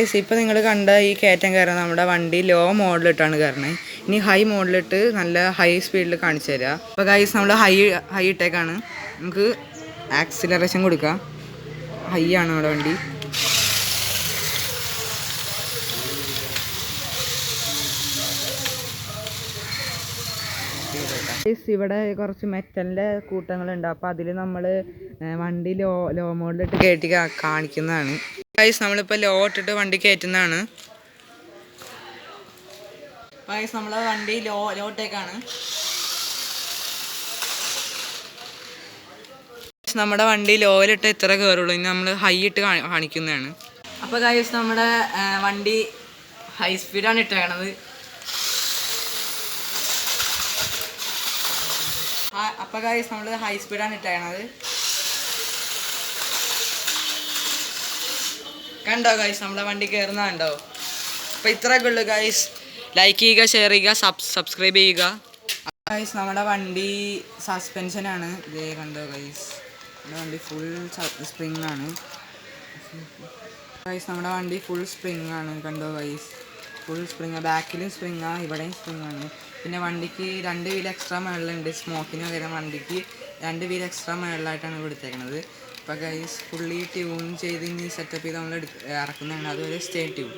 ഇപ്പോൾ നിങ്ങൾ കണ്ട ഈ കയറ്റം കയറാൻ നമ്മുടെ വണ്ടി ലോ മോഡിലിട്ടാണ് കയറണത്. ഇനി ഹൈ മോഡിലിട്ട് നല്ല ഹൈ സ്പീഡിൽ കാണിച്ചു തരാം. അപ്പോൾ ഗൈസ് നമ്മൾ ഹൈ ഇട്ടേക്കാണ്. നമുക്ക് ആക്സിലറേഷൻ കൊടുക്കാം. ഹൈ ആണ് നമ്മുടെ വണ്ടി. ഇവിടെ കുറച്ച് മെറ്റലിൻ്റെ കൂട്ടങ്ങളുണ്ട്. അപ്പോൾ അതിൽ നമ്മൾ വണ്ടി ലോ മോഡിലിട്ട് കയറ്റി കാണിക്കുന്നതാണ്. ഗൈസ് നമ്മളിപ്പോൾ ലോ ഇട്ടിട്ട് വണ്ടി കയറ്റുന്നതാണ്. ഗൈസ് നമ്മളെ വണ്ടി ലോ ഇട്ടേക്കാണ്. നമ്മുടെ വണ്ടി ലോയിലിട്ട് ഇത്ര കയറുള്ളൂ. ഇനി നമ്മൾ ഹൈ ഇട്ട് കാണിക്കുന്നതാണ്. അപ്പോൾ ഗൈസ് നമ്മുടെ വണ്ടി ഹൈ സ്പീഡാണ് ഇട്ടേക്കണത്. അപ്പോൾ ഗൈസ് നമ്മൾ ഹൈ സ്പീഡാണ് ഇട്ടേക്കണത്. കണ്ടോ ഗൈസ് നമ്മളെ വണ്ടി കയറുന്ന കണ്ടോ? അപ്പോൾ ഇത്രയൊക്കെ ഉള്ളു ഗൈസ്. ലൈക്ക് ചെയ്യുക, ഷെയർ ചെയ്യുക, സബ്സ്ക്രൈബ് ചെയ്യുക. ഗൈസ് നമ്മുടെ വണ്ടി സസ്പെൻഷനാണ്. ഇതേ കണ്ടോ ഗൈസ്, നമ്മുടെ വണ്ടി ഫുൾ സ്പ്രിങ് ആണ്. ഗൈസ് നമ്മുടെ വണ്ടി ഫുൾ സ്പ്രിങ് ആണ്. കണ്ടോ ഗൈസ്, ഫുൾ സ്പ്രിങ്. ബാക്കിലും സ്പ്രിങ്ങാണ്, ഇവിടെയും സ്പ്രിങ് ആണ്. പിന്നെ വണ്ടിക്ക് 2 വീൽ എക്സ്ട്രാ മേളിലുണ്ട്. സ്മോക്കിന് പകരം വണ്ടിക്ക് 2 വീൽ എക്സ്ട്രാ മേളിലായിട്ടാണ് കൊടുത്തേക്കുന്നത്. അപ്പോൾ ഗൈസ് ഫുള്ളി ട്യൂൺ ചെയ്ത് ഇനി സെറ്റപ്പ് ചെയ്ത് നമ്മൾ ഇറക്കുന്നതാണ്. അതുവരെ സ്റ്റേ ട്യൂൺ.